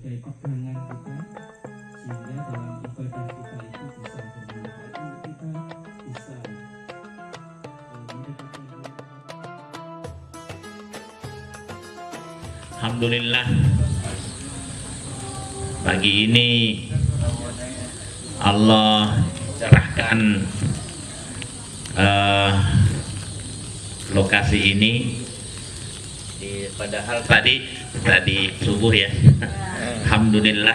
sebagai pegangan kita, sehingga dalam ibadah kita itu bisa bermanfaat, kita bisa mendapatkan. Alhamdulillah, pagi ini Allah cerahkan lokasi ini. Padahal tadi subuh ya. Alhamdulillah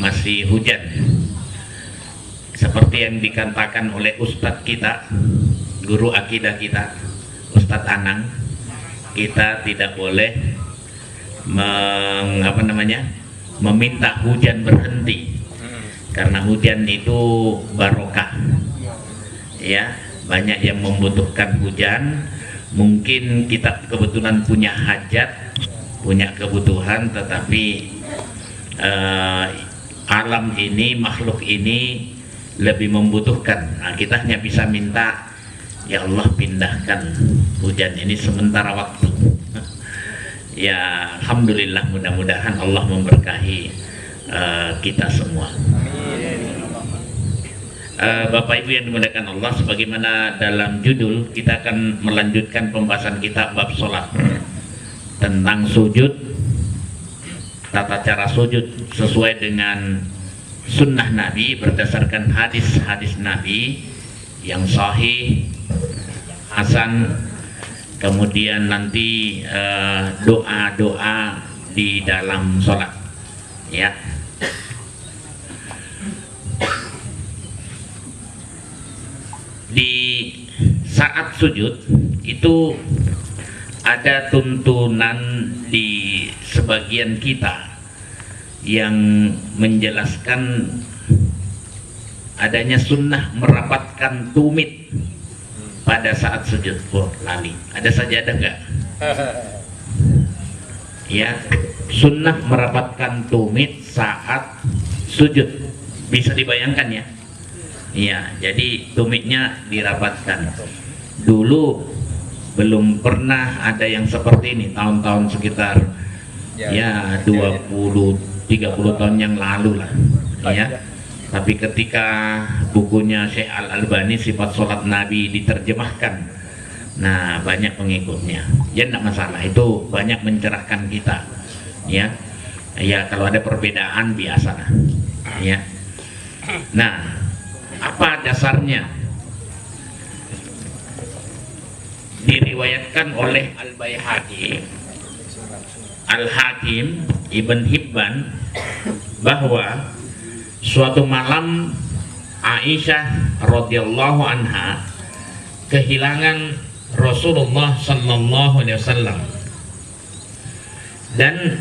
masih hujan. Seperti yang dikatakan oleh Ustadz kita, guru akidah kita, Ustadz Anang, kita tidak boleh meminta hujan berhenti, karena hujan itu barokah. Ya, banyak yang membutuhkan hujan. Mungkin kita kebetulan punya hajat, punya kebutuhan, tetapi alam ini, makhluk ini lebih membutuhkan. Nah, kita hanya bisa minta, ya Allah pindahkan hujan ini sementara waktu. Ya, alhamdulillah, mudah-mudahan Allah memberkahi kita semua. Bapak Ibu yang dimuliakan Allah, sebagaimana dalam judul, kita akan melanjutkan pembahasan kita bab sholat, tentang sujud, tata cara sujud sesuai dengan sunnah Nabi berdasarkan hadis-hadis Nabi yang sahih, hasan, kemudian nanti doa-doa di dalam sholat, ya. Di saat sujud itu ada tuntunan di sebagian kita yang menjelaskan adanya sunnah merapatkan tumit pada saat sujud. Oh, lali. Ada sajadah enggak? Ya, sunnah merapatkan tumit saat sujud. Bisa dibayangkan ya? Iya, jadi tumitnya dirapatkan. Dulu belum pernah ada yang seperti ini, tahun-tahun sekitar ya 20-30 tahun yang lalu lah, ya. Tapi ketika bukunya Syekh Al-Albani Sifat Sholat Nabi diterjemahkan, nah banyak pengikutnya. Ya enggak masalah, itu banyak mencerahkan kita, ya. Ya kalau ada perbedaan biasa lah, ya. Nah, apa dasarnya? Diriwayatkan oleh Al-Baihaqi, Al-Hakim, Ibn Hibban, bahwa suatu malam Aisyah radhiyallahu anha kehilangan Rasulullah sallallahu alaihi wasallam, dan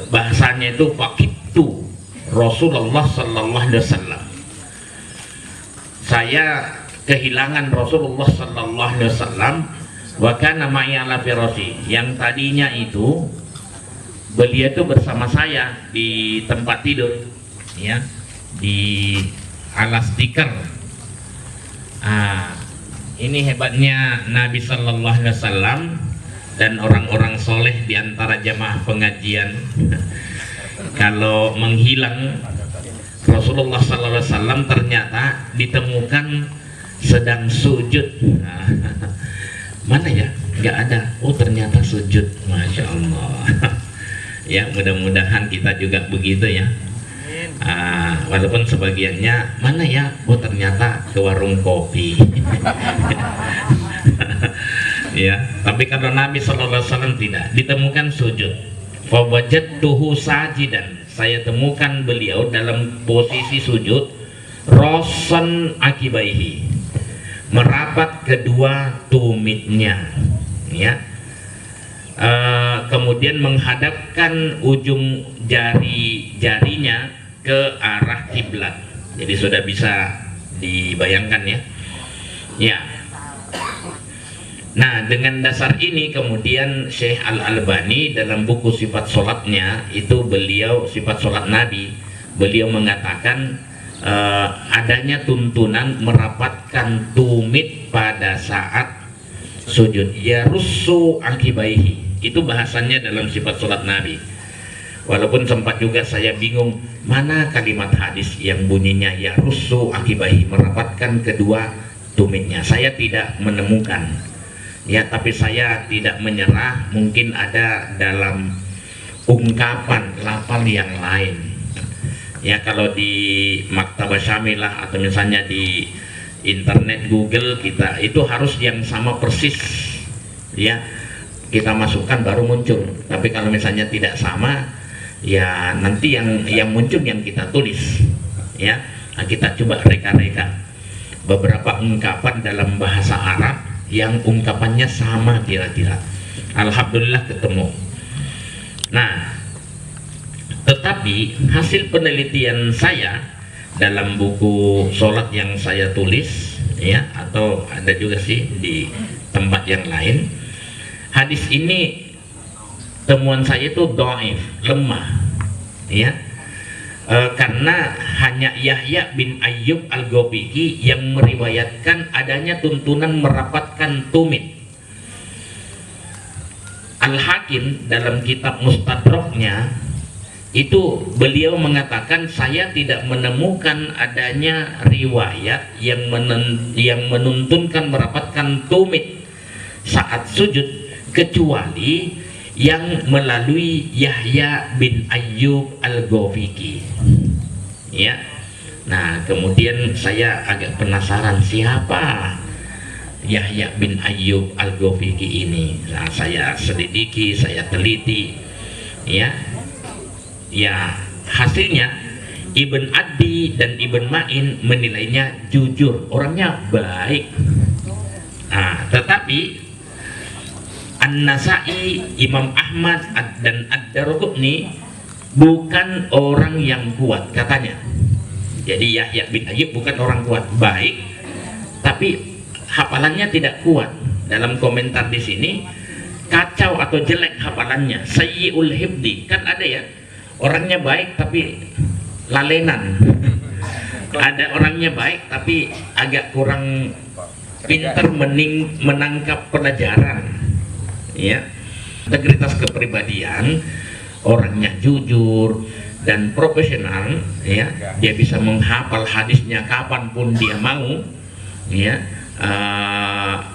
bahasanya itu fakitu Rasulullah sallallahu alaihi wasallam. Saya kehilangan Rasulullah sallallahu alaihi wasallam, wa kana ma'i ala firasyi. Yang tadinya itu beliau itu bersama saya di tempat tidur, ya, di alas tikar. Ini hebatnya Nabi sallallahu alaihi wasallam dan orang-orang soleh di antara jamaah pengajian. Kalau menghilang Rasulullah SAW ternyata ditemukan sedang sujud. Mana ya? Nggak ada. Oh, ternyata sujud. Masya Allah. Ya, mudah-mudahan kita juga begitu ya. Walaupun sebagiannya mana ya? Oh, ternyata ke warung kopi. Ya, tapi kalau Nabi SAW tidak, ditemukan sujud. Fa wajadtuhu sajidan. Saya temukan beliau dalam posisi sujud, rosan akibaihi, merapat kedua tumitnya, ya. Kemudian menghadapkan ujung jarinya ke arah kiblat. Jadi sudah bisa dibayangkan ya. Ya. Nah, dengan dasar ini kemudian Syekh Al-Albani dalam buku Sifat Sholatnya itu, beliau Sifat Sholat Nabi, beliau mengatakan adanya tuntunan merapatkan tumit pada saat sujud, ya rusu akibaihi, Itu bahasannya dalam sifat sholat Nabi. Walaupun sempat juga saya bingung mana kalimat hadis yang bunyinya ya rusu akibahi, merapatkan kedua tumitnya. Saya tidak menemukan. Ya, tapi saya tidak menyerah. Mungkin ada dalam ungkapan lafal yang lain. Ya, kalau di Maktabah Syamilah atau misalnya di internet Google kita, itu harus yang sama persis. Ya, kita masukkan baru muncul. Tapi kalau misalnya tidak sama, ya nanti yang muncul yang kita tulis. Ya, nah, kita coba reka-reka beberapa ungkapan dalam bahasa Arab yang ungkapannya sama kira-kira. Alhamdulillah ketemu. Nah, tetapi hasil penelitian saya dalam buku sholat yang saya tulis, ya, atau ada juga sih di tempat yang lain, hadis ini temuan saya itu dhaif, lemah, ya. Karena hanya Yahya bin Ayyub al-Ghafiqi yang meriwayatkan adanya tuntunan merapatkan tumit. Al-Hakim dalam kitab Mustadraknya itu beliau mengatakan saya tidak menemukan adanya riwayat yang menuntunkan merapatkan tumit saat sujud kecuali yang melalui Yahya bin Ayyub al-Ghafiqi. Ya. Nah, kemudian saya agak penasaran siapa Yahya bin Ayyub al-Ghafiqi ini. Nah, saya selidiki, saya teliti. Ya. Ya, hasilnya Ibn Adi dan Ibn Ma'in menilainya jujur, orangnya baik. Nah, tetapi An-Nasa'i, Imam Ahmad dan Ad-Darqutni bukan orang yang kuat katanya. Jadi Yahya bin Ayyub bukan orang kuat, baik, tapi hafalannya tidak kuat. Dalam komentar di sini kacau atau jelek hafalannya, sayyi'ul hifdi. Kan ada ya, orangnya baik tapi lalenan. Ada orangnya baik tapi agak kurang pintar menangkap pelajaran. Ya, integritas kepribadian, orangnya jujur dan profesional, ya, dia bisa menghafal hadisnya kapanpun dia mau, ya,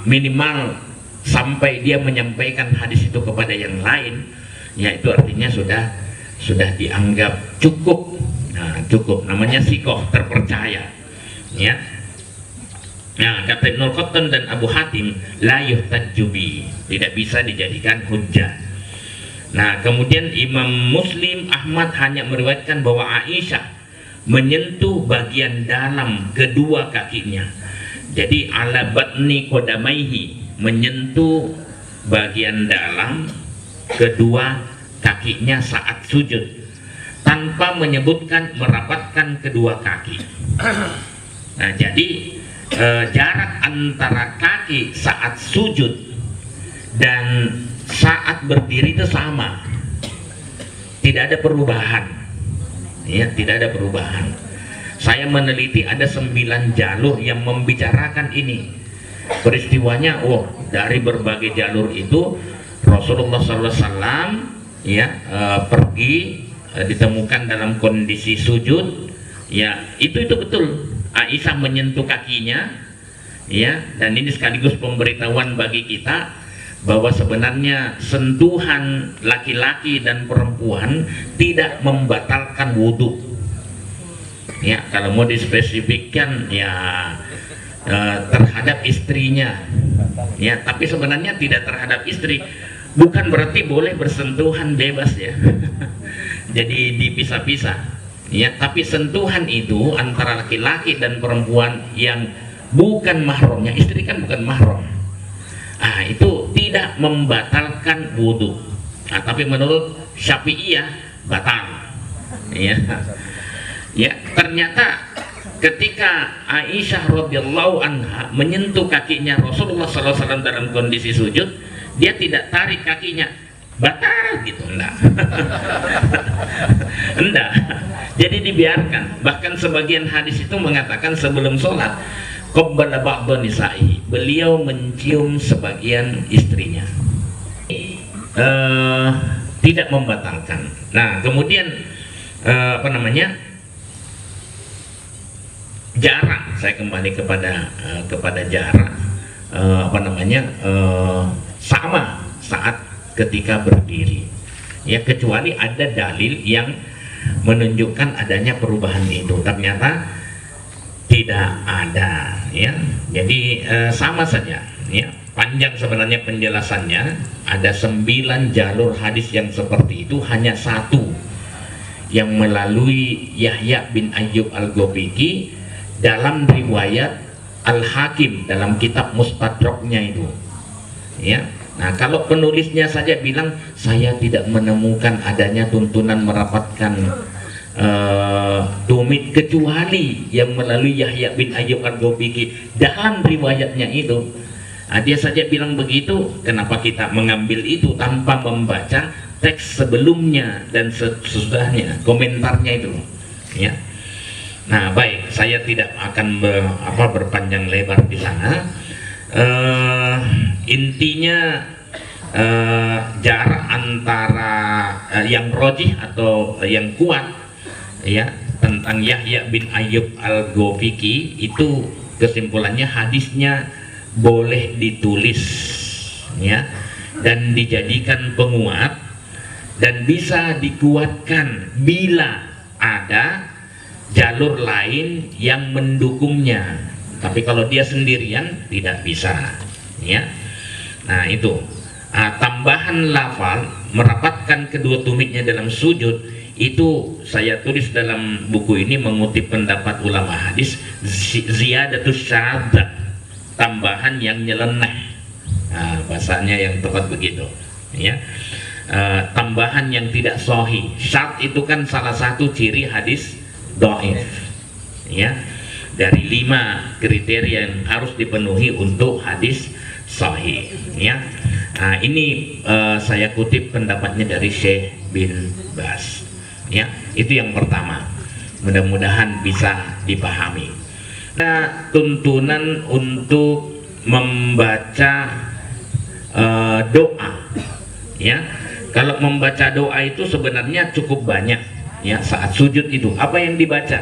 minimal sampai dia menyampaikan hadis itu kepada yang lain, ya, itu artinya sudah dianggap cukup. Nah, cukup, namanya sikoh, terpercaya, ya. Nah, kata Ibnu Qattan dan Abu Hatim, la yuhtajju bi, tidak bisa dijadikan hujjah. Nah, kemudian Imam Muslim, Ahmad hanya meriwayatkan bahwa Aisyah menyentuh bagian dalam kedua kakinya. Jadi ala batni qadamaihi, menyentuh bagian dalam kedua kakinya saat sujud tanpa menyebutkan merapatkan kedua kaki. Nah, jadi jarak antara kaki saat sujud dan saat berdiri itu sama, tidak ada perubahan, ya, tidak ada perubahan. Saya meneliti ada 9 jalur yang membicarakan ini peristiwanya. Dari berbagai jalur itu Rasulullah SAW, ya, pergi, ditemukan dalam kondisi sujud, ya, itu betul. Aisyah menyentuh kakinya, ya, dan ini sekaligus pemberitahuan bagi kita bahwa sebenarnya sentuhan laki-laki dan perempuan tidak membatalkan wudhu. Ya, kalau mau dispesifikkan, ya, terhadap istrinya, ya, tapi sebenarnya tidak terhadap istri. Bukan berarti boleh bersentuhan bebas, ya. Jadi dipisah-pisah. Ya, tapi sentuhan itu antara laki-laki dan perempuan yang bukan mahramnya, istri kan bukan mahram. Itu tidak membatalkan wudhu. Tapi menurut Syafi'iyah batal. Ya, ya, ternyata ketika Aisyah radhiyallahu anha menyentuh kakinya Rasulullah SAW dalam kondisi sujud, dia tidak tarik kakinya, batal gitu, enggak. Enggak. Jadi dibiarkan. Bahkan sebagian hadis itu mengatakan sebelum sholat, qabbala ba'dha nisa'i, beliau mencium sebagian istrinya. tidak membatalkan. Nah, kemudian jarak, saya kembali kepada jarak, sama saat ketika berdiri, ya, kecuali ada dalil yang menunjukkan adanya perubahan itu. Ternyata tidak ada, ya. Jadi sama saja, ya. Panjang sebenarnya penjelasannya, ada 9 jalur hadis yang seperti itu, hanya satu yang melalui Yahya bin Ayyub al-Ghafiqi dalam riwayat Al-Hakim dalam kitab Mustadraknya itu, ya. Nah, kalau penulisnya saja bilang saya tidak menemukan adanya tuntunan merapatkan tumit kecuali yang melalui Yahya bin Ayyub al-Ghafiqi dalam riwayatnya itu. Nah, dia saja bilang begitu, kenapa kita mengambil itu tanpa membaca teks sebelumnya dan sesudahnya, komentarnya itu, ya. Nah, baik, saya tidak akan berpanjang lebar di sana. Intinya jarak antara yang rojih atau yang kuat, ya, tentang Yahya bin Ayyub al-Ghafiqi itu kesimpulannya hadisnya boleh ditulis, ya, dan dijadikan penguat dan bisa dikuatkan bila ada jalur lain yang mendukungnya. Tapi kalau dia sendirian tidak bisa, ya. Nah, itu tambahan lafal merapatkan kedua tumitnya dalam sujud itu saya tulis dalam buku ini mengutip pendapat ulama hadis, ziyadatus syadz, tambahan yang nyeleneh. Nah, bahasanya yang tepat begitu, ya. Tambahan yang tidak sahih. Syadz itu kan salah satu ciri hadis dhaif, ya. Dari 5 kriteria yang harus dipenuhi untuk hadis sahih, ya. Nah, ini saya kutip pendapatnya dari Syekh bin Baz, ya. Itu yang pertama, mudah-mudahan bisa dipahami. Ada tuntunan untuk membaca doa, ya. Kalau membaca doa itu sebenarnya cukup banyak, ya. Saat sujud itu apa yang dibaca?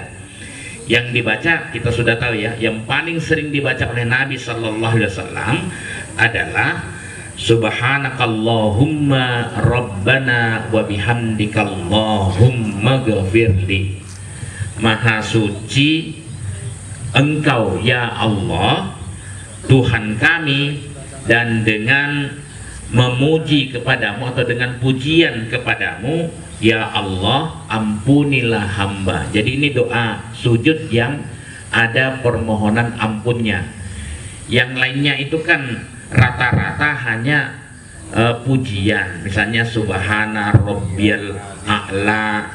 Yang dibaca kita sudah tahu, ya. Yang paling sering dibaca oleh Nabi Sallallahu Alaihi Wasallam adalah Subhanakallahumma Rabbana wa bihamdikallahumma ghafirli. Maha suci Engkau ya Allah Tuhan kami, dan dengan memuji kepadamu atau dengan pujian kepadamu ya Allah ampunilah hamba. Jadi ini doa sujud yang ada permohonan ampunnya. Yang lainnya itu kan rata-rata hanya pujian, misalnya subhana rabbiyal a'la,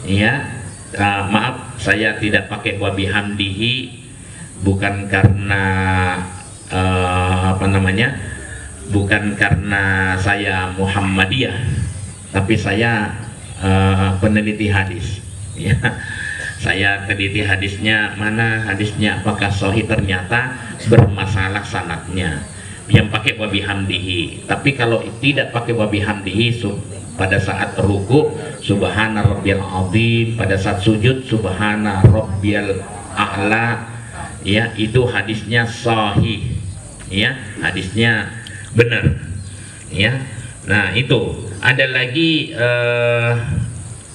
ya. Maaf saya tidak pakai wa bihamdihi, bukan karena bukan karena saya Muhammadiyah, tapi saya peneliti hadis, ya. Saya teliti hadisnya, mana hadisnya apakah sahih, ternyata bermasalah sanadnya. Yang pakai wa bihamdihi, tapi kalau tidak pakai wa bihamdihi, pada saat ruku subhana rabbiyal azim, pada saat sujud subhana rabbiyal a'la, ya, itu hadisnya sahih, ya, hadisnya benar, ya. Nah, itu ada lagi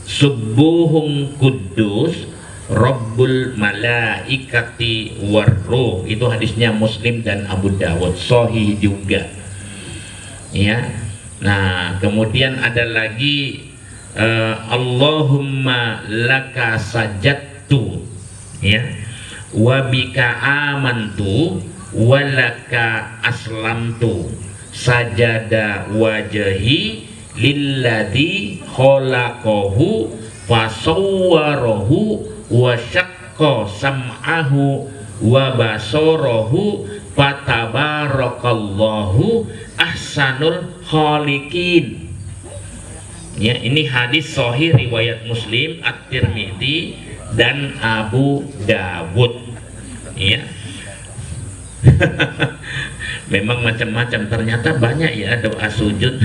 subuhun kudus Rabbul malaikati warruh, itu hadisnya Muslim dan Abu Dawud, sahih juga, ya. Nah, kemudian ada lagi Allahumma laka sajadtu, ya, wa bika amantu wa laka aslamtu, sajada wajhi lilladzi khalaqahu fasawwarahu wa syaqqa sam'ahu wa basarahu fatabarakallahu ahsanul khaliqin. Ya, ini hadis sahih riwayat Muslim, At-Tirmidzi dan Abu Dawud, ya. memang macam-macam, ternyata banyak ya doa sujud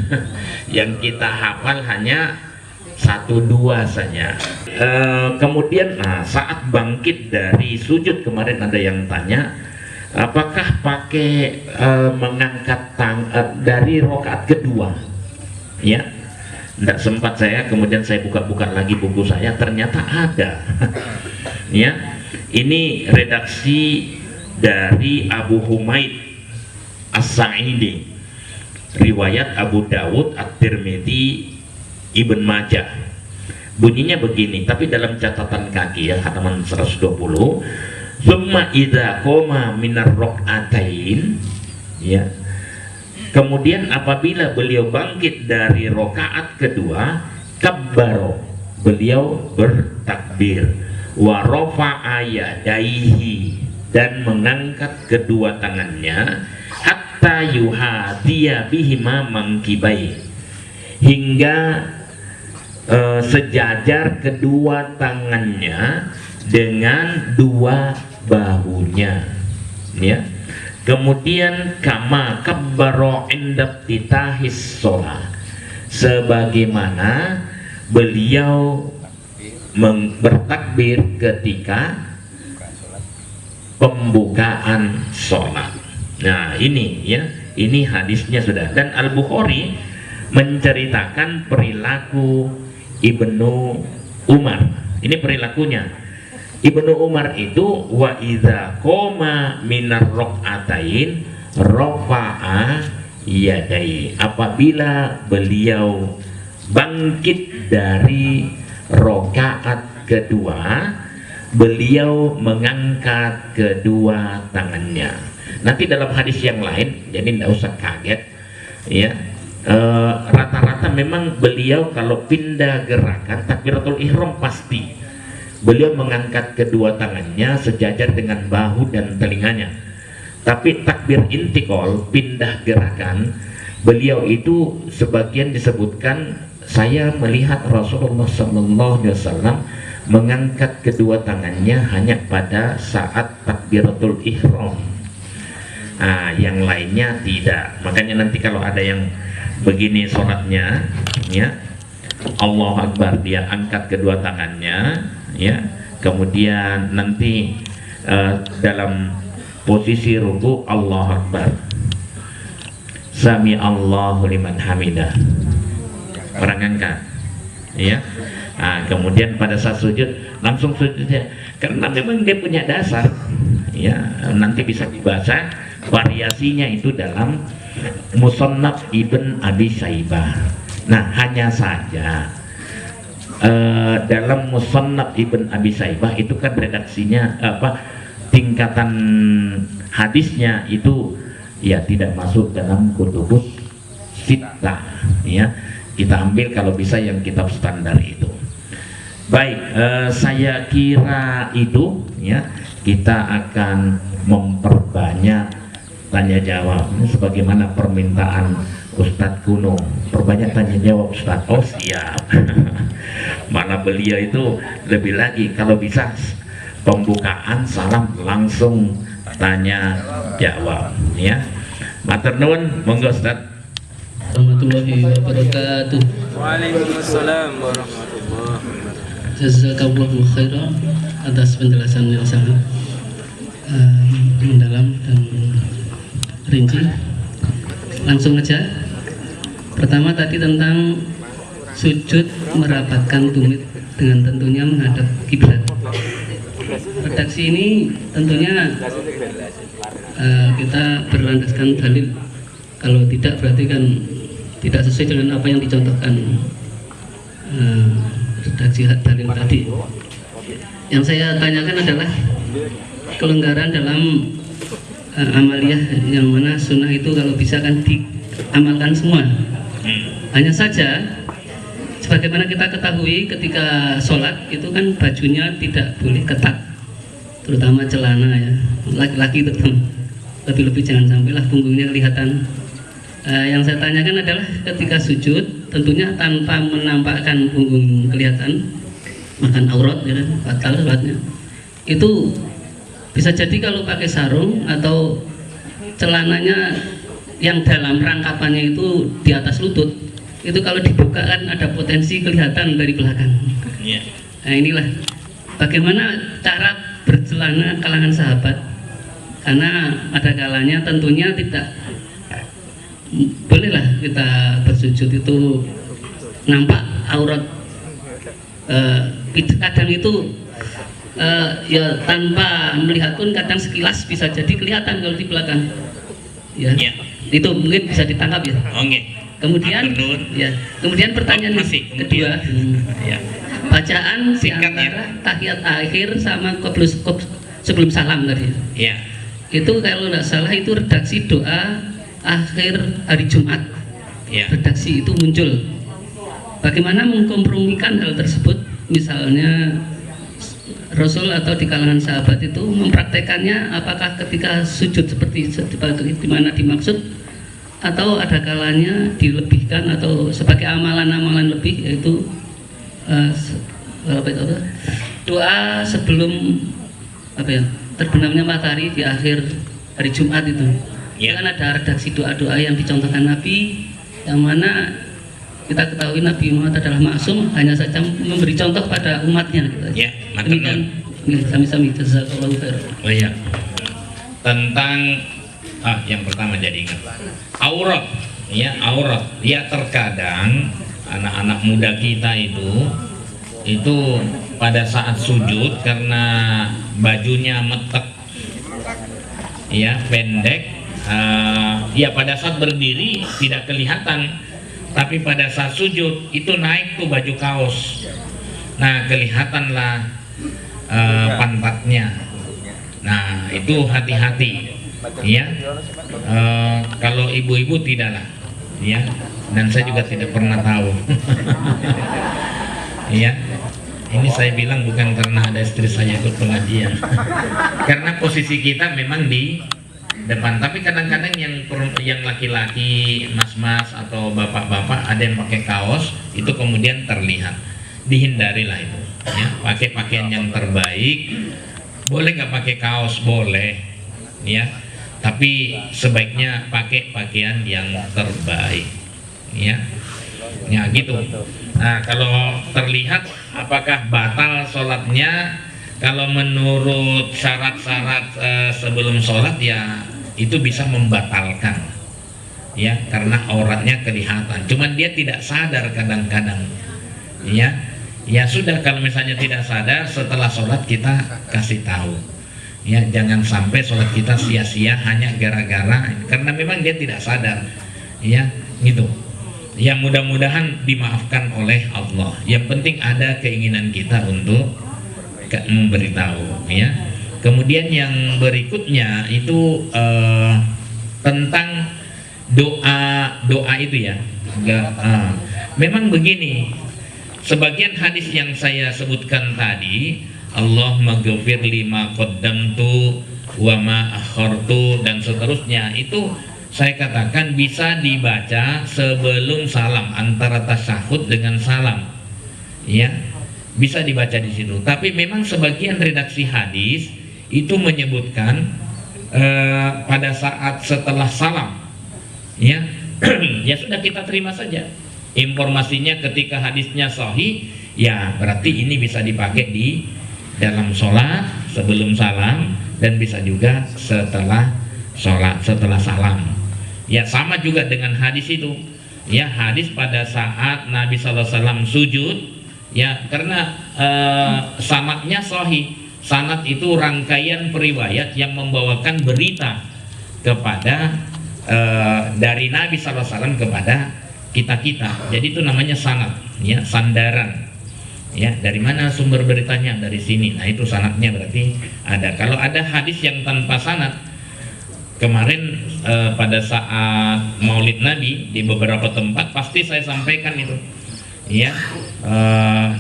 yang kita hafal hanya 1-2 saja. Kemudian saat bangkit dari sujud, kemarin ada yang tanya apakah pakai mengangkat dari rakaat kedua, ya. Tidak sempat saya, kemudian saya buka-buka lagi buku saya, ternyata ada. Ya, ini redaksi dari Abu Humaid As-Sa'idi, riwayat Abu Dawud, At-Tirmidzi, Ibn Majah. Bunyinya begini, tapi dalam catatan kaki ya, halaman 120. Summa idza qoma minar rak'atain, ya. Kemudian apabila beliau bangkit dari rakaat kedua, kabbaro, beliau bertakbir, wa rafa'a yadaihi, dan mengangkat kedua tangannya, hatta yuhadiya bihima mangkibai, hingga sejajar kedua tangannya dengan dua bahunya, ya. Kemudian kama kabbaro inda iftitahis shalah, sebagaimana beliau bertakbir ketika pembukaan sholat. Nah ini ya, ini hadisnya sudah. Dan Al-Bukhari menceritakan perilaku Ibnu Umar. Ini perilakunya. Ibnu Umar itu wa idza qoma minar rak'atain rafa'a yadai, apabila beliau bangkit dari rakaat kedua, beliau mengangkat kedua tangannya. Nanti dalam hadis yang lain, jadi tidak usah kaget ya, rata-rata memang beliau kalau pindah gerakan takbiratul ihram pasti beliau mengangkat kedua tangannya sejajar dengan bahu dan telinganya. Tapi takbir intikal, pindah gerakan, beliau itu sebagian disebutkan, saya melihat Rasulullah SAW mengangkat kedua tangannya hanya pada saat takbiratul ihram. Yang lainnya tidak. Makanya nanti kalau ada yang begini sholatnya, ya, Allahu Akbar, dia angkat kedua tangannya, ya, kemudian nanti dalam posisi ruku Allahu Akbar, Sami Allahu liman hamidah, orang angkat, ya. Kemudian pada saat sujud langsung sujudnya, karena memang dia punya dasar, ya. Nanti bisa dibaca variasinya itu dalam Musannaf Ibn Abi Syaibah. Nah, hanya saja dalam Musannaf Ibn Abi Syaibah itu kan redaksinya tingkatan hadisnya itu ya tidak masuk dalam kutubus sittah, ya. Kita ambil kalau bisa yang kitab standar itu. Baik, saya kira itu ya, kita akan memperbanyak tanya jawab sebagaimana permintaan Ustadz Kuno, perbanyak tanya jawab Ustadz. Oh siap. Mana beliau itu lebih lagi, kalau bisa pembukaan salam langsung tanya jawab, ya. Matur nuwun, monggo Ustadz. Warahmatullahi wabarakatuh. Waalaikumsalam warahmatullahi wabarakatuh. Jazakallahu khairan atas penjelasan yang sangat mendalam dan rinci. Langsung aja. Pertama tadi tentang sujud merapatkan tumit dengan tentunya menghadap kiblat. Redaksi ini tentunya kita berlandaskan dalil. Kalau tidak berarti kan tidak sesuai dengan apa yang dicontohkan redaksi dalil tadi. Yang saya tanyakan adalah kelonggaran dalam amaliyah, yang mana sunnah itu kalau bisa kan diamalkan semua. Hanya saja sebagaimana kita ketahui ketika sholat itu kan bajunya tidak boleh ketat, terutama celana ya, laki-laki terutama, lebih-lebih jangan sampailah punggungnya kelihatan. Yang saya tanyakan adalah ketika sujud tentunya tanpa menampakkan punggung kelihatan, makan aurat ya kan, batal sholatnya. Itu bisa jadi kalau pakai sarung atau celananya yang dalam rangkapannya itu di atas lutut, itu kalau dibuka kan ada potensi kelihatan dari belakang. Iya. Nah inilah bagaimana cara bercelana kalangan sahabat, karena ada kalanya tentunya tidak bolehlah kita bersujud itu nampak aurat. Kadang itu ya tanpa melihat pun kadang sekilas bisa jadi kelihatan kalau di belakang ya. Iya. Itu mungkin bisa ditangkap ya. Oke. Kemudian Matur nuwun. ya, kemudian pertanyaan Masih kedua, Ya. bacaan di Singkat, ya. antara tahiyat akhir sama sebelum salam tadi. Iya. Itu kalau nggak salah itu redaksi doa akhir hari Jumat. Iya. Redaksi itu muncul. Bagaimana mengkompromikan hal tersebut? Misalnya Rasul atau di kalangan sahabat itu mempraktekannya apakah ketika sujud seperti di mana dimaksud, atau ada kalanya dilebihkan atau sebagai amalan-amalan lebih, yaitu doa sebelum terbenamnya matahari di akhir hari Jumat itu. Ya. Kan ada redaksi doa-doa yang dicontohkan Nabi, yang mana kita ketahui Nabi Muhammad adalah maksum, hanya saja memberi contoh pada umatnya. Ya, matur nuwun. Sami-sami jazakallahu khairan. Oh iya. Tentang yang pertama jadi ingat. Aurat. Ya, aurat. Ya, terkadang anak-anak muda kita itu pada saat sujud karena bajunya metek, ya, pendek, ya pada saat berdiri tidak kelihatan, tapi pada saat sujud itu naik tuh baju kaos. Nah, kelihatanlah pantatnya. Nah, itu hati-hati, ya. Kalau ibu-ibu tidaklah, ya. Dan saya juga tidak pernah tahu. Ya. Ini saya bilang bukan karena ada istri saya ikut pengajian. Karena posisi kita memang di depan. Tapi kadang-kadang yang laki-laki, mas-mas atau bapak-bapak ada yang pakai kaos, itu kemudian terlihat. Dihindarilah itu. Ya, pakai pakaian yang terbaik. Boleh nggak pakai kaos? Boleh. Ya. Tapi sebaiknya pakai pakaian yang terbaik. Ya. Ya gitu. Nah, kalau terlihat apakah batal sholatnya? Kalau menurut syarat-syarat sebelum sholat, ya itu bisa membatalkan, ya, karena auratnya kelihatan. Cuman dia tidak sadar kadang-kadang, ya. Ya sudah, kalau misalnya tidak sadar, setelah sholat kita kasih tahu, ya, jangan sampai sholat kita sia-sia hanya gara-gara karena memang dia tidak sadar, ya, gitu. Ya, mudah-mudahan dimaafkan oleh Allah. Yang penting ada keinginan kita untuk memberitahu, ya. Kemudian yang berikutnya itu tentang doa itu, ya. Memang begini, sebagian hadis yang saya sebutkan tadi, Allahumma ghafir lima qaddamtu wa ma akhartu dan seterusnya, itu saya katakan bisa dibaca sebelum salam, antara tasyahud dengan salam, ya, bisa dibaca di situ. Tapi memang sebagian redaksi hadis itu menyebutkan pada saat setelah salam, ya. Ya sudah, kita terima saja informasinya. Ketika hadisnya sahih, ya berarti ini bisa dipakai di dalam sholat sebelum salam, dan bisa juga setelah sholat setelah salam. Ya, sama juga dengan hadis itu, ya, hadis pada saat Nabi SAW sujud, ya, karena sanadnya sahih. Sanad itu rangkaian periwayat yang membawakan berita kepada dari Nabi SAW kepada kita. Jadi itu namanya sanad, ya, sandaran, ya, dari mana sumber beritanya, dari sini. Nah, itu sanadnya berarti ada. Kalau ada hadis yang tanpa sanad, kemarin pada saat Maulid Nabi di beberapa tempat pasti saya sampaikan itu, ya.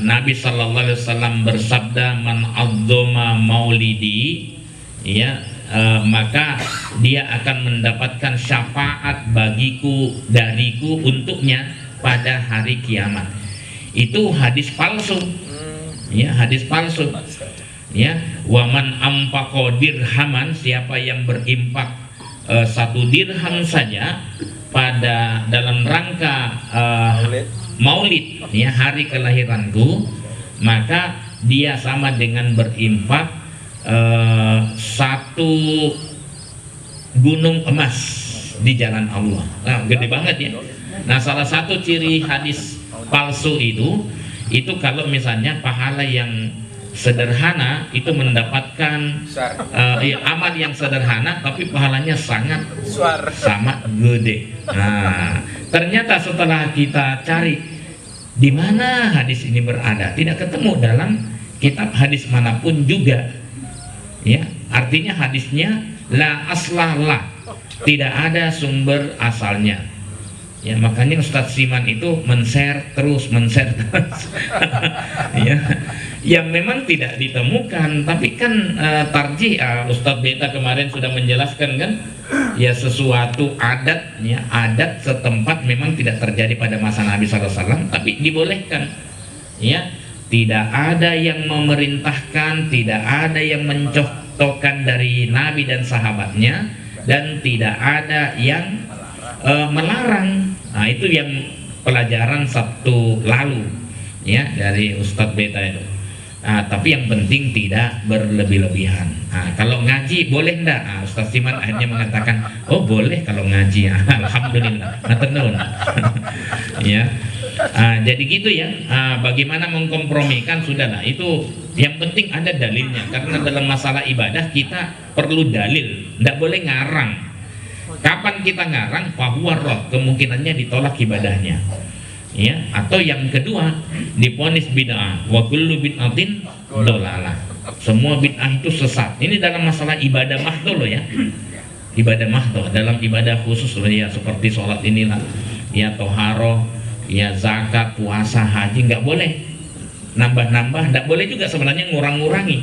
Nabi Sallallahu Alaihi Wasallam bersabda, man adzoma maulidi, ya, maka dia akan mendapatkan syafaat bagiku, dariku, untuknya pada hari kiamat. Itu hadis palsu, ya, hadis palsu, ya. Waman ampaqo dirhaman, siapa yang berimpak 1 dirham saja pada dalam rangka Maulid ya, hari kelahiranku, maka dia sama dengan berinfak 1 gunung emas di jalan Allah. Nah, gede banget ya. Nah, salah satu ciri hadis palsu itu kalau misalnya pahala yang sederhana itu mendapatkan amal yang sederhana tapi pahalanya sangat gede. Nah, ternyata setelah kita cari di mana hadis ini berada, tidak ketemu dalam kitab hadis manapun juga. Ya, artinya hadisnya la aslalah, tidak ada sumber asalnya. Ya, makanya Ustadz Siman itu men-share terus ya, yang memang tidak ditemukan. Tapi kan tarjih, Ustadz Beta kemarin sudah menjelaskan kan, ya sesuatu adat setempat memang tidak terjadi pada masa Nabi SAW, tapi dibolehkan. Ya, tidak ada yang memerintahkan, tidak ada yang mencontohkan dari Nabi dan sahabatnya, dan tidak ada yang melarang. Nah, itu yang pelajaran Sabtu lalu ya dari Ustadz Beta itu. Nah, tapi yang penting tidak berlebih-lebihan. Nah, kalau ngaji boleh enggak? Nah, Ustadz Siman akhirnya mengatakan, oh boleh kalau ngaji. Alhamdulillah. Ya. Jadi gitu ya. Bagaimana mengkompromikan, sudahlah. Itu yang penting ada dalilnya. Karena dalam masalah ibadah kita perlu dalil. Enggak boleh ngarang. Kapan kita ngarang, fahuwa roh, kemungkinannya ditolak ibadahnya. Ya, atau yang kedua, diponis bid'ah, wa kullu bid'atin dolalah. Semua bid'ah itu sesat. Ini dalam masalah ibadah mahdoh loh ya. Ibadah mahdoh, dalam ibadah khusus loh ya, seperti sholat inilah, ya toharoh, ya zakat, puasa, haji, nggak boleh nambah-nambah, nggak boleh juga sebenarnya ngurang-ngurangi.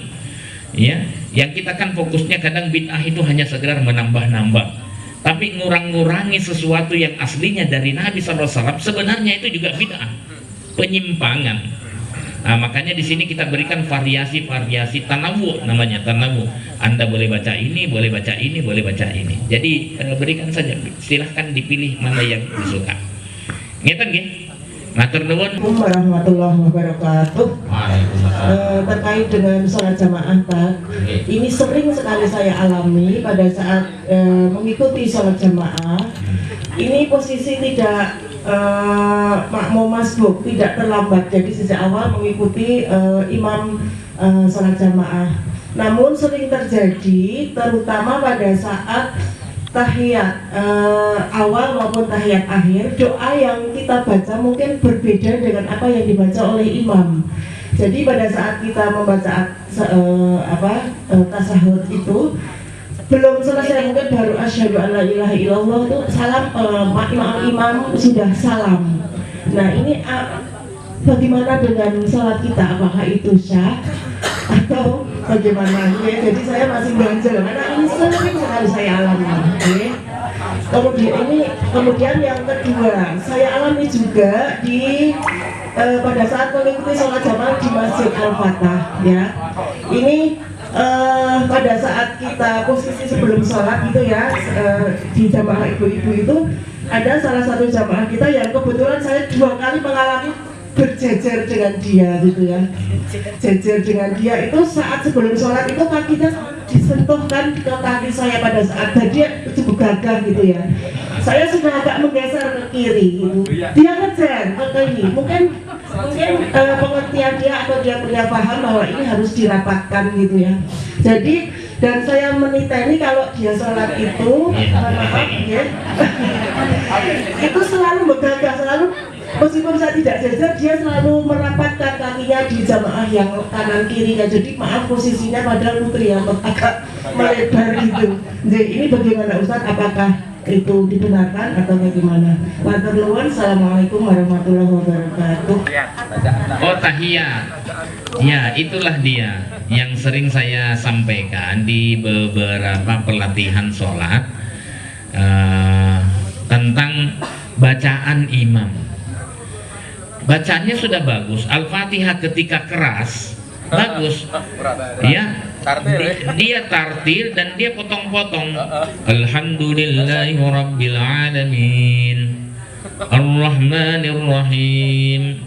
Ya, yang kita kan fokusnya kadang bid'ah itu hanya sekedar menambah-nambah. Tapi ngurang-ngurangi sesuatu yang aslinya dari Nabi SAW sebenarnya itu juga bid'ah, penyimpangan. Nah, makanya di sini kita berikan variasi-variasi tanawu, namanya tanawu. Anda boleh baca ini, boleh baca ini, boleh baca ini. Jadi berikan saja, silahkan dipilih mana yang disuka. Ngeten nggih? Matur nuwun. Assalamualaikum warahmatullahi wabarakatuh. Terkait dengan sholat jamaah, ini sering sekali saya alami pada saat mengikuti sholat jamaah. Ini posisi tidak makmum masbuk, tidak terlambat. Jadi sejak awal mengikuti imam sholat jamaah. Namun sering terjadi, terutama pada saat tahiyat awal maupun tahiyat akhir, doa yang kita baca mungkin berbeda dengan apa yang dibaca oleh imam. Jadi pada saat kita membaca tasahud itu belum selesai, mungkin baru asyhadu an la ilaha illallah itu salam, imam sudah salam. Nah, ini bagaimana dengan salat kita, apakah itu sah atau bagaimana? Ya, jadi saya masih belajar karena ini sering sekali saya alami. Kemudian yang kedua saya alami juga di pada saat mengikuti sholat jamaah di Masjid Al-Fatah. Ya, ini pada saat kita posisi sebelum sholat gitu ya, di jamaah ibu-ibu itu ada salah satu jamaah kita yang kebetulan saya 2 kali mengalami berjejer dengan dia gitu ya. Jejer dengan dia itu saat sebelum sholat itu kakinya disentuhkan ke kaki saya pada saat dia gagah gitu ya. Saya sudah agak menggeser ke kiri gitu. Dia ngejar ke kiri. Mungkin pengertian dia atau dia punya paham bahwa ini harus dirapatkan gitu ya. Jadi dan saya meniteni kalau dia sholat itu maaf ya, itu selalu bergagah, selalu meskipun saya tidak jajar, dia selalu merapatkan kakinya di jamaah yang kanan kirinya. Jadi maaf posisinya padahal putri yang agak melebar gitu. Jadi ini bagaimana Ustaz? Apakah itu dibenarkan atau bagaimana? Matur nuwun. Assalamualaikum warahmatullahi wabarakatuh. Oh, tahiyat. Ya, itulah dia yang sering saya sampaikan di beberapa pelatihan sholat tentang bacaan imam. Bacaannya sudah bagus. Al-Fatihah ketika keras bagus. Ya, dia tartil dan dia potong-potong. Alhamdulillahirabbil alamin, Ar-Rahmanir-Rahim,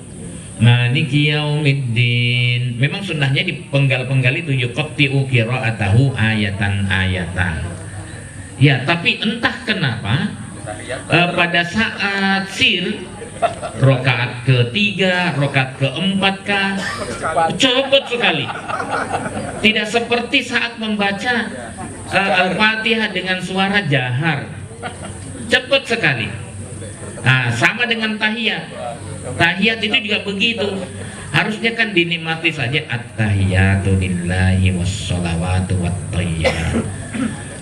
Maliki yaumiddin. Memang sunnahnya di penggal-penggal itu yuqatti'u qira'atahu ayatan-ayatan. Ya, tapi entah kenapa pada saat sir rokaat ketiga, rokaat keempat kah, cepat sekali. Tidak seperti saat membaca Al-Fatihah dengan suara jahar, cepat sekali. Nah, sama dengan tahiyat. Tahiyat itu juga begitu. Harusnya kan dinikmati saja. At-tahiyatu lillahi wassalawatu wattayyibat.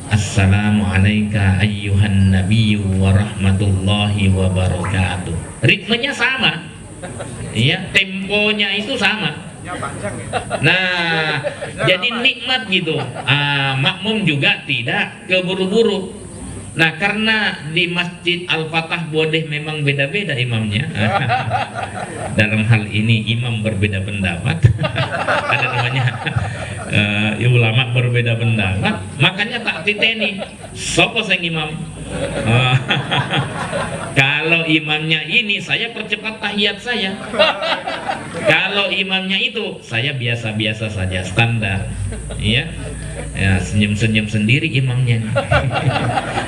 Assalamu alayka ayyuhan nabiyyu wa rahmatullahi wa barakatuh. Ritmenya sama. Ya, temponya itu sama. Nah, jadi nikmat gitu. Makmum juga tidak keburu-buru. Nah, karena di Masjid Al-Fatah Bodeh memang beda-beda imamnya. Dalam hal ini imam berbeda pendapat. Ada namanya ulama berbeda pendapat. Makanya tak titeni sopo sing imam. Kalau imamnya ini, saya percepat tahiyat saya. Kalau imamnya itu, saya biasa-biasa saja, standar. Ya, senyum-senyum sendiri imamnya.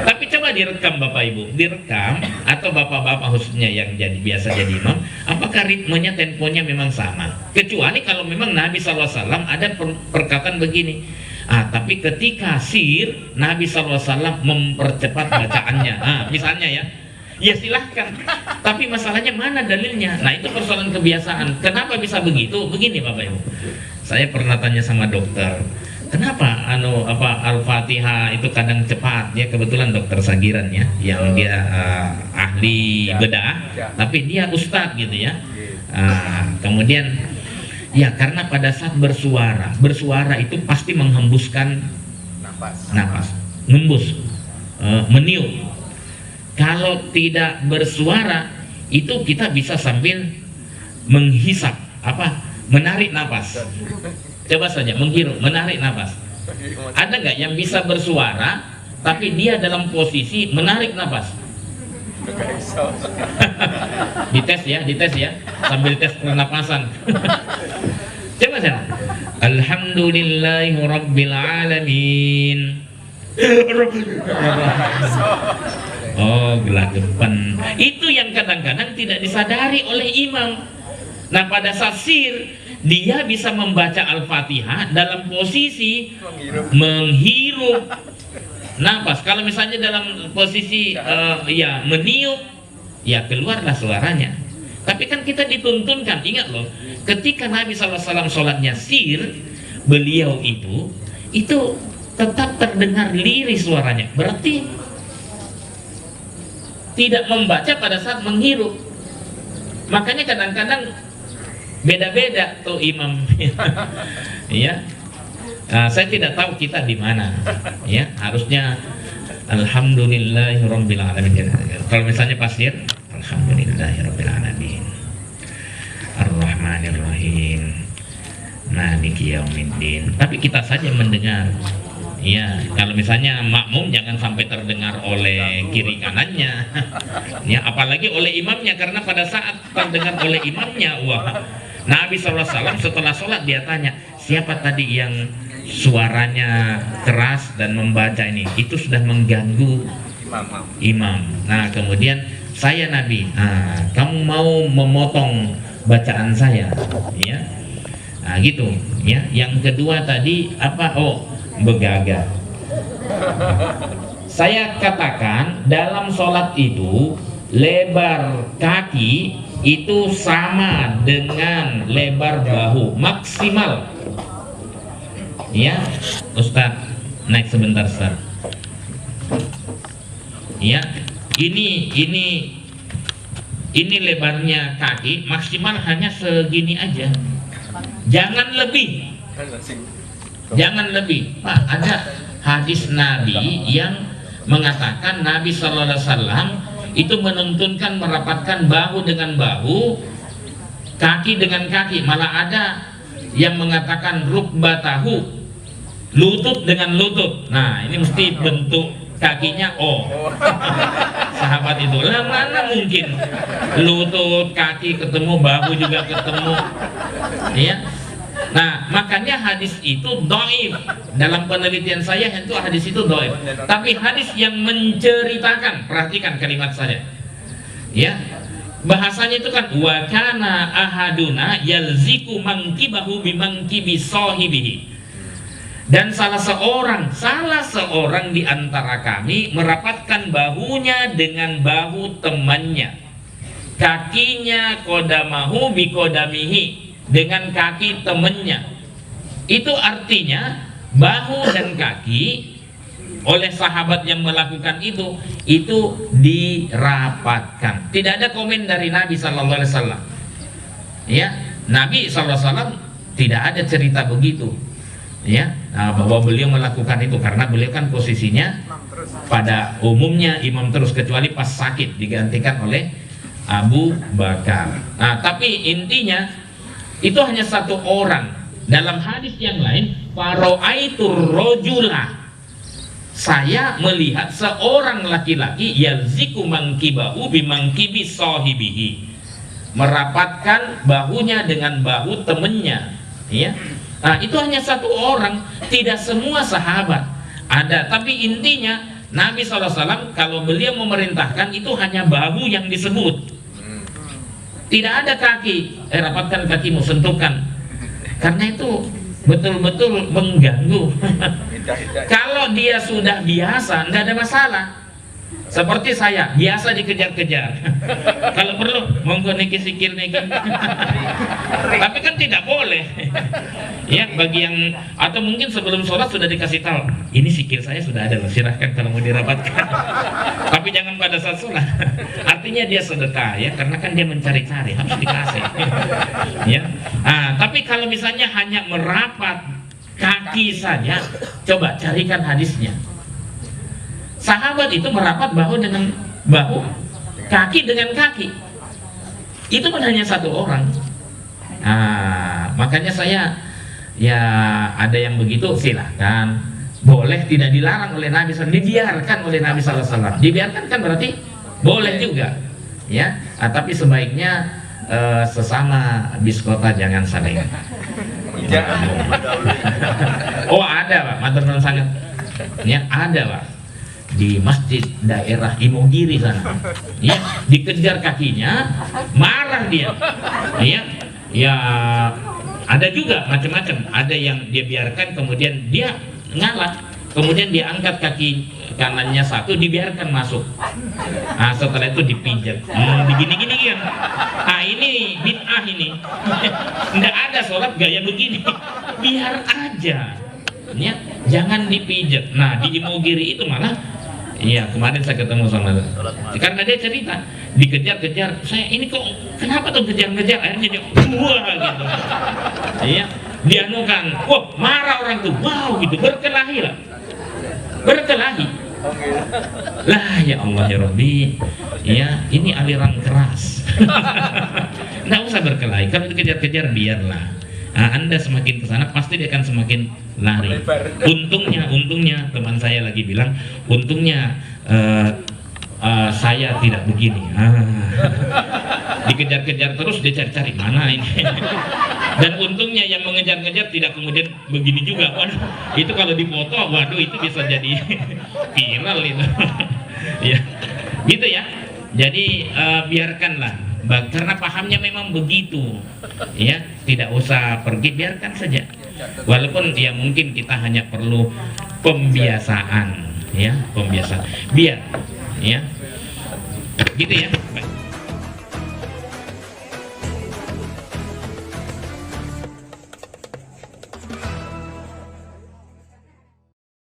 Tapi coba direkam Bapak Ibu, direkam atau bapak-bapak khususnya yang biasa jadi imam, apakah ritmenya, temponya memang sama? Kecuali kalau memang Nabi SAW ada perkataan begini. Tapi ketika sir, Nabi SAW mempercepat bacaannya. Misalnya ya silahkan. Tapi masalahnya mana dalilnya? Nah, itu persoalan kebiasaan. Kenapa bisa begitu? Begini Bapak Ibu, saya pernah tanya sama dokter, kenapa Al-Fatihah itu kadang cepat? Ya, kebetulan dokter Sagiran ya, yang dia ahli bedah, tapi dia ustadz gitu ya. Kemudian ya, karena pada saat bersuara itu pasti menghembuskan nafas, ngembus, meniup. Kalau tidak bersuara itu kita bisa sambil menghisap, menarik nafas. Coba saja menghirup, menarik nafas. Ada nggak yang bisa bersuara tapi dia dalam posisi menarik nafas? dites ya, sambil tes pernapasan. Coba saya. Alhamdulillahirabbil alamin. Oh, gelagapan. Itu yang kadang-kadang tidak disadari oleh imam. Nah, pada saat sir, dia bisa membaca Al-Fatihah dalam posisi menghirup nafas. Kalau misalnya dalam posisi meniup, ya keluarlah suaranya. Tapi kan kita dituntunkan, ingat loh, ketika Nabi SAW sholatnya sir, beliau itu tetap terdengar lirih suaranya. Berarti tidak membaca pada saat menghirup. Makanya kadang-kadang beda-beda tuh imam. Ya. Saya tidak tahu kita di mana. Ya, harusnya alhamdulillahirabbil alamin. Kalau misalnya pasir, alhamdulillahirabbil alamin. Ar-Rahmanir-Rahim. Maliki yaumiddin. Tapi kita saja mendengar. Ya, kalau misalnya makmum jangan sampai terdengar oleh kiri kanannya. Ya, apalagi oleh imamnya, karena pada saat terdengar oleh imamnya, wah, Nabi SAW setelah sholat dia tanya, siapa tadi yang suaranya keras dan membaca ini? Itu sudah mengganggu imam. Nah, kemudian saya Nabi, kamu mau memotong bacaan saya, ya? Nah, gitu, ya. Yang kedua tadi begagah. Saya katakan dalam sholat itu lebar kaki itu sama dengan lebar bahu maksimal. Ya, Ustaz, naik sebentar Ustaz. Ya, ini lebarnya kaki maksimal hanya segini aja. Jangan lebih. Jangan lebih. Pak, ada hadis Nabi yang mengatakan Nabi SAW itu menuntunkan merapatkan bahu dengan bahu, kaki dengan kaki. Malah ada yang mengatakan rukbatahu, lutut dengan lutut. Nah, ini mesti bentuk kakinya O. Sahabat itu, lah mana mungkin lutut, kaki ketemu, bahu juga ketemu, ya. Nah, makanya hadis itu dhaif. Dalam penelitian saya itu hadis itu dhaif. Tapi hadis yang menceritakan, perhatikan kalimat saya, ya. Bahasanya itu kan wa kana ahaduna yalziku mangkibahu bimangkibi sahibihi. Dan salah seorang di antara kami merapatkan bahunya dengan bahu temannya, kakinya kodamahu bikodamihi, dengan kaki temannya. Itu artinya bahu dan kaki oleh sahabat yang melakukan itu dirapatkan. Tidak ada komen dari Nabi Sallallahu Alaihi Wasallam. Ya, Nabi Sallallahu Alaihi Wasallam tidak ada cerita begitu. Ya, bahwa beliau melakukan itu karena beliau kan posisinya pada umumnya imam terus, kecuali pas sakit digantikan oleh Abu Bakar. Nah, tapi intinya itu hanya satu orang. Dalam hadis yang lain, faro'aitur rojula, saya melihat seorang laki-laki yalziku mangkibahu bimangkibi sahibihi, merapatkan bahunya dengan bahu temannya, ya. Nah, itu hanya satu orang, tidak semua sahabat ada. Tapi intinya Nabi SAW kalau beliau memerintahkan itu hanya bahu yang disebut, tidak ada kaki. Rapatkan kakimu, sentuhkan, karena itu betul-betul mengganggu. Kalau dia sudah biasa, nggak ada masalah. Seperti saya, biasa dikejar-kejar. Kalau perlu, monggo niki sikil niki. Tapi kan tidak boleh. Ya, bagi yang, atau mungkin sebelum sholat sudah dikasih tahu, ini sikil saya sudah ada, silahkan kalau mau dirapatkan. Tapi jangan pada saat sholat. Artinya dia sedekah, ya, karena kan dia mencari-cari, harus dikasih. Ya. Nah, tapi kalau misalnya hanya merapat kaki saja, coba carikan hadisnya. Sahabat itu merapat bahu dengan bahu, kaki dengan kaki. Itu pun hanya satu orang. Nah, makanya saya, ya ada yang begitu silahkan, boleh, tidak dilarang oleh Nabi SAW, dibiarkan oleh Nabi SAW. Dibiarkan kan berarti boleh juga, ya. Tapi sebaiknya sesama biskota jangan saling. Oh ada Pak, matur nuwun sangat. Ya ada Pak, di masjid daerah Imogiri sana, ya, dikejar kakinya, marah dia, ya ada juga macam-macam. Ada yang dia biarkan, kemudian dia ngalah, kemudian dia angkat kaki kanannya satu, dibiarkan masuk. Nah, setelah itu dipijat, begini-gini kan. Nah, ini bid'ah ini. Nggak ada sholat gaya begini, biar aja, ya, jangan dipijat. Nah, di Imogiri itu malah, iya, kemarin saya ketemu sama dia, karena dia cerita dikejar-kejar. Saya ini kok kenapa tuh kejar-kejar, akhirnya dia wah gitu, iya, dianukan, wah marah orang tuh, wow gitu, berkelahi lah, berkelahi lah, ya Allah ya Rabbi, ya ini aliran keras. Nggak usah berkelahi, kalau dikejar-kejar biarlah. Nah, Anda semakin kesana pasti dia akan semakin lari. Untungnya teman saya lagi bilang, untungnya saya tidak begini. Dikejar-kejar terus, dia cari-cari mana ini. Dan untungnya yang mengejar-ngejar tidak kemudian begini juga. Waduh, itu kalau dipoto, waduh itu bisa jadi viral itu. Ya, gitu ya. Jadi biarkanlah, karena pahamnya memang begitu, ya, tidak usah pergi, biarkan saja. Walaupun ya mungkin kita hanya perlu pembiasaan, ya, pembiasaan, biar, ya, gitu ya.